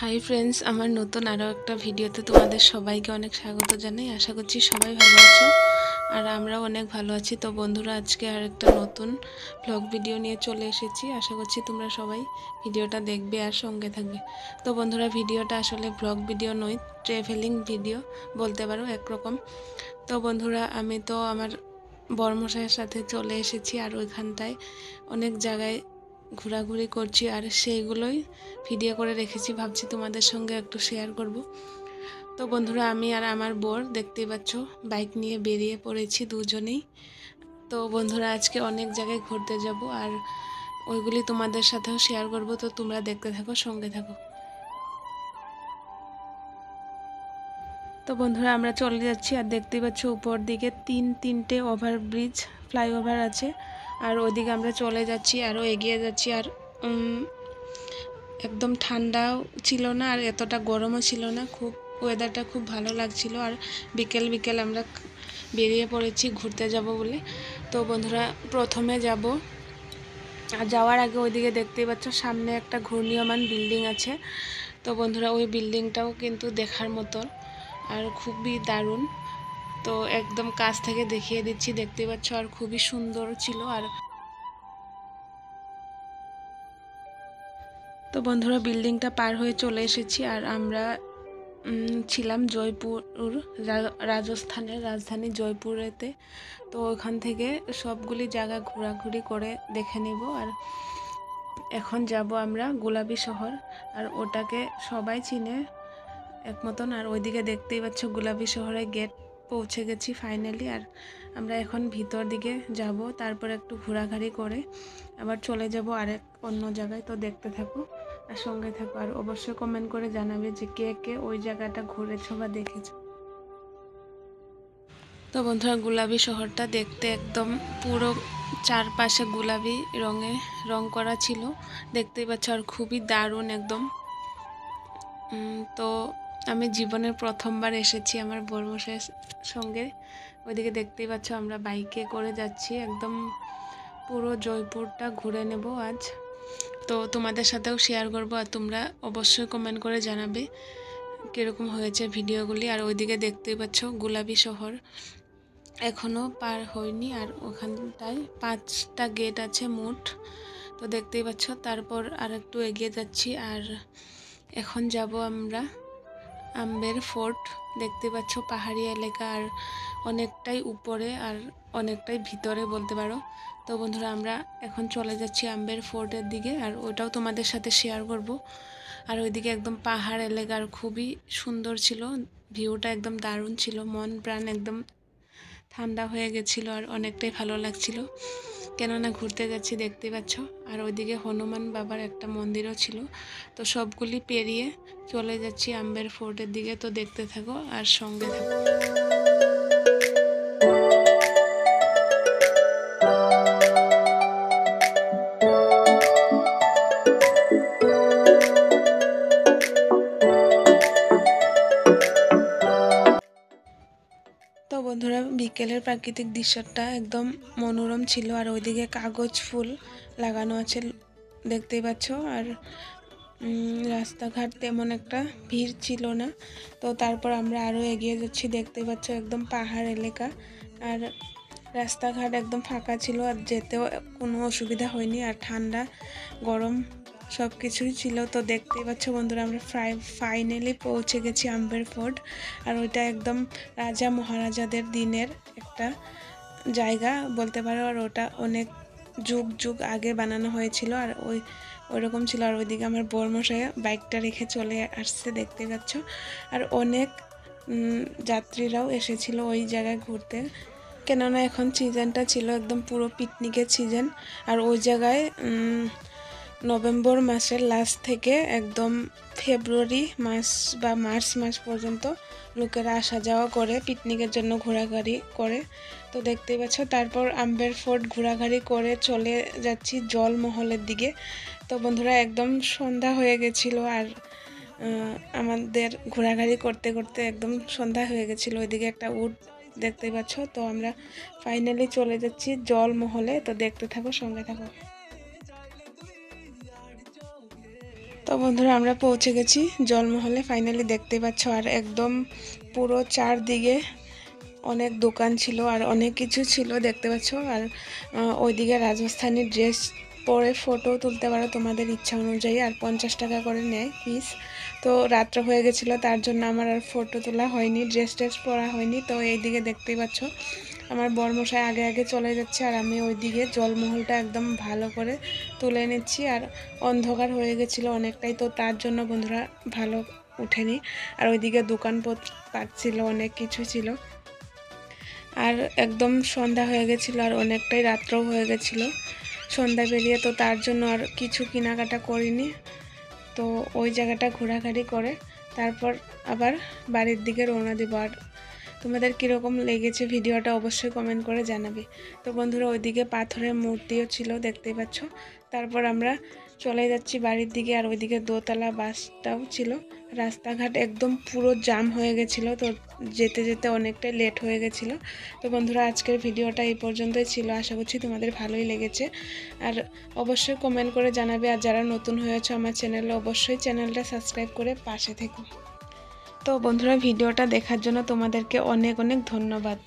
Hi friends, আমার নতুন আরও একটা ভিডিওতে তোমাদের সবাইকে অনেক স্বাগত জানাই। আশা করছি সবাই ভালো আছো আর আমরাও অনেক ভালো আছি। তো বন্ধুরা, আজকে আর একটা নতুন ব্লগ ভিডিও নিয়ে চলে এসেছি। আশা করছি তোমরা সবাই ভিডিওটা দেখবে আর সঙ্গে থাকবে। তো বন্ধুরা, ভিডিওটা আসলে ব্লগ ভিডিও নয়, ট্রাভেলিং ভিডিও বলতে পারো একরকম। তো বন্ধুরা, আমি তো আমার বরমশাইয়ের সাথে চলে এসেছি আর ওইখানটায় অনেক জায়গায় ঘোরাঘুরি করছি আর সেইগুলোই ভিডিও করে রেখেছি, ভাবছি তোমাদের সঙ্গে একটু শেয়ার করব। তো বন্ধুরা, আমি আর আমার বর দেখতেই পাচ্ছ বাইক নিয়ে বেরিয়ে পড়েছি দুজনেই। তো বন্ধুরা, আজকে অনেক জায়গায় ঘুরতে যাব আর ওইগুলি তোমাদের সাথেও শেয়ার করব। তো তোমরা দেখতে থাকো, সঙ্গে থাকো। তো বন্ধুরা, আমরা চলে যাচ্ছি আর দেখতেই পাচ্ছ উপর দিকে তিনটে ওভারব্রিজ ফ্লাইওভার আছে আর ওইদিকে আমরা চলে যাচ্ছি, আরও এগিয়ে যাচ্ছি। আর একদম ঠান্ডাও ছিল না আর এতটা গরমও ছিল না, খুব ওয়েদারটা খুব ভালো লাগছিল। আর বিকেল বিকেল আমরা বেরিয়ে পড়েছি ঘুরতে যাব বলে। তো বন্ধুরা, প্রথমে যাব আর যাওয়ার আগে ওইদিকে দেখতেই পাচ্ছ সামনে একটা ঘূর্ণীয়মান বিল্ডিং আছে। তো বন্ধুরা, ওই বিল্ডিংটাও কিন্তু দেখার মতো আর খুবই দারুণ। তো একদম কাছ থেকে দেখিয়ে দিচ্ছি, দেখতেই পাচ্ছ আর খুবই সুন্দর ছিল। আর তো বন্ধুরা, বিল্ডিংটা পার হয়ে চলে এসেছি আর আমরা ছিলাম জয়পুর, রাজস্থানের রাজধানী জয়পুরেতে। তো ওখান থেকে সবগুলি জায়গা ঘোরাঘুরি করে দেখে নিব। আর এখন যাব আমরা গোলাপি শহর, আর ওটাকে সবাই চিনে এক মতন। আর ওইদিকে দেখতেই পাচ্ছ গোলাপি শহরে গেট পৌঁছে গেছি ফাইনালি। আর আমরা এখন ভিতর দিকে যাব, তারপর একটু ঘোরাঘুরি করে আবার চলে যাব আরেক অন্য জায়গায়। তো দেখতে থাকো আর সঙ্গে থাকো, আর অবশ্যই কমেন্ট করে জানাবে যে কে কে ওই জায়গাটা ঘুরেছো বা দেখেছো। তো বন্ধুরা, গোলাপি শহরটা দেখতে একদম পুরো চারপাশে গোলাপি রঙে রং করা ছিল, দেখতেই পাচ্ছ আর খুবই দারুণ একদম। তো আমি জীবনের প্রথমবার এসেছি আমার বরমশাইয়ের সঙ্গে। ওইদিকে দেখতেই পাচ্ছ আমরা বাইকে করে যাচ্ছি, একদম পুরো জয়পুরটা ঘুরে নেব আজ। তো তোমাদের সাথেও শেয়ার করব আর তোমরা অবশ্যই কমেন্ট করে জানাবে কীরকম হয়েছে ভিডিওগুলি। আর ওইদিকে দেখতেই পাচ্ছ গোলাপি শহর এখনও পার হয়নি আর ওখানটায় 5টা গেট আছে মোট। তো দেখতেই পাচ্ছ, তারপর আর একটু এগিয়ে যাচ্ছি আর এখন যাব আমরা আম্বের ফোর্ট। দেখতে পাচ্ছ পাহাড়ি এলাকা আর অনেকটাই উপরে আর অনেকটাই ভিতরে বলতে পারো। তো বন্ধুরা, আমরা এখন চলে যাচ্ছি আম্বের ফোর্টের দিকে আর ওটাও তোমাদের সাথে শেয়ার করব। আর ওইদিকে একদম পাহাড় এলাকা আর খুবই সুন্দর ছিল, ভিউটা একদম দারুণ ছিল, মন প্রাণ একদম ঠান্ডা হয়ে গেছিলো আর অনেকটাই ভালো লাগছিল, কেননা ঘুরতে যাচ্ছি দেখতে পাচ্ছ। আর ওইদিকে হনুমান বাবার একটা মন্দিরও ছিল। তো সবগুলি পেরিয়ে চলে যাচ্ছি আম্বের ফোর্টের দিকে। তো দেখতে থাকো আর সঙ্গে থাকো। তো বন্ধুরা, বিকেলের প্রাকৃতিক দৃশ্যটা একদম মনোরম ছিল আর ওইদিকে কাগজ ফুল লাগানো আছে দেখতেই পাচ্ছ। আর রাস্তাঘাট তেমন একটা ভিড় ছিল না। তো তারপর আমরা আরও এগিয়ে যাচ্ছি, দেখতে পাচ্ছ একদম পাহাড় এলাকা আর রাস্তাঘাট একদম ফাঁকা ছিল আর যেতেও কোনো অসুবিধা হয়নি। আর ঠান্ডা গরম সব কিছুই ছিল। তো দেখতেই পাচ্ছ বন্ধুরা, আমরা ফাইনালি পৌঁছে গেছি আম্বের ফোর্ট। আর ওইটা একদম রাজা মহারাজাদের দিনের একটা জায়গা বলতে পারো। আর ওটা অনেক যুগ যুগ আগে বানানো হয়েছিল আর ওইরকম ছিল। আর ওইদিকে আমার বরমশাই বাইকটা রেখে চলে আসছে দেখতে পাচ্ছ। আর অনেক যাত্রীরাও এসেছিল ওই জায়গায় ঘুরতে, কেননা এখন সিজনটা ছিল একদম পুরো পিকনিকের সিজন। আর ওই জায়গায় নভেম্বর মাসের লাস্ট থেকে একদম ফেব্রুয়ারি মাস বা মার্চ মাস পর্যন্ত লোকেরা আসা যাওয়া করে পিকনিকের জন্য, ঘোরাঘুরি করে। তো দেখতেই পাচ্ছ, তারপর আম্বের ফোর্ট ঘোরাঘুরি করে চলে যাচ্ছি জলমহলের দিকে। তো বন্ধুরা, একদম সন্ধ্যা হয়ে গেছিলো আর আমাদের ঘোরাঘুরি করতে করতে একদম সন্ধ্যা হয়ে গেছিলো। ওইদিকে একটা উট দেখতেই পাচ্ছ। তো আমরা ফাইনালি চলে যাচ্ছি জলমহলে। তো দেখতে থাকো, সঙ্গে থাকো। তো বন্ধুরা আমরা পৌঁছে গেছি জলমহলে, ফাইনালি দেখতে পাচ্ছ। আর একদম পুরো চারদিকে অনেক দোকান ছিল আর অনেক কিছু ছিল দেখতে পাচ্ছ। আর ওইদিকে রাজস্থানি ড্রেস পরে ফটো তুলতে পারো তোমাদের ইচ্ছা অনুযায়ী, আর 50 টাকা করে নেয় পিস। তো রাত্র হয়ে গেছিলো, তার জন্য আমার আর ফটো তোলা হয়নি, ড্রেস পরা হয়নি। তো এইদিকে দেখতেই পাচ্ছ আমার বরমশাই আগে আগে চলে যাচ্ছে, আর আমি ওইদিকে জলমহলটা একদম ভালো করে তুলে নিচ্ছি। আর অন্ধকার হয়ে গেছিলো অনেকটাই, তো তার জন্য বন্ধুরা ভালো উঠেনি। আর ওইদিকে দোকানপাট ছিল, অনেক কিছু ছিল। আর একদম সন্ধ্যা হয়ে গেছিলো, আর অনেকটাই রাত্রও হয়ে গেছিলো সন্ধ্যা পেরিয়ে। তো তার জন্য আর কিছু কেনাকাটা করিনি। তো ওই জায়গাটা ঘোরাঘুরি করে তারপর আবার বাড়ির দিকে রওনা দেবো। আর তোমাদের কীরকম লেগেছে ভিডিওটা অবশ্যই কমেন্ট করে জানাবে। তো বন্ধুরা ওইদিকে পাথরের মূর্তিও ছিল দেখতেই পাচ্ছ। তারপর আমরা চলে যাচ্ছি বাড়ির দিকে। আর ওইদিকে দোতলা বাসটাও ছিল। রাস্তাঘাট একদম পুরো জাম হয়ে গেছিলো, তো যেতে যেতে অনেকটাই লেট হয়ে গেছিলো। তো বন্ধুরা আজকের ভিডিওটা এই পর্যন্তই ছিল, আশা করছি তোমাদের ভালোই লেগেছে। আর অবশ্যই কমেন্ট করে জানাবে। আর যারা নতুন হয়েছে আমার চ্যানেলে, অবশ্যই চ্যানেলটা সাবস্ক্রাইব করে পাশে থেকো। তো বন্ধুরা ভিডিওটা দেখার জন্য তোমাদেরকে অনেক অনেক ধন্যবাদ।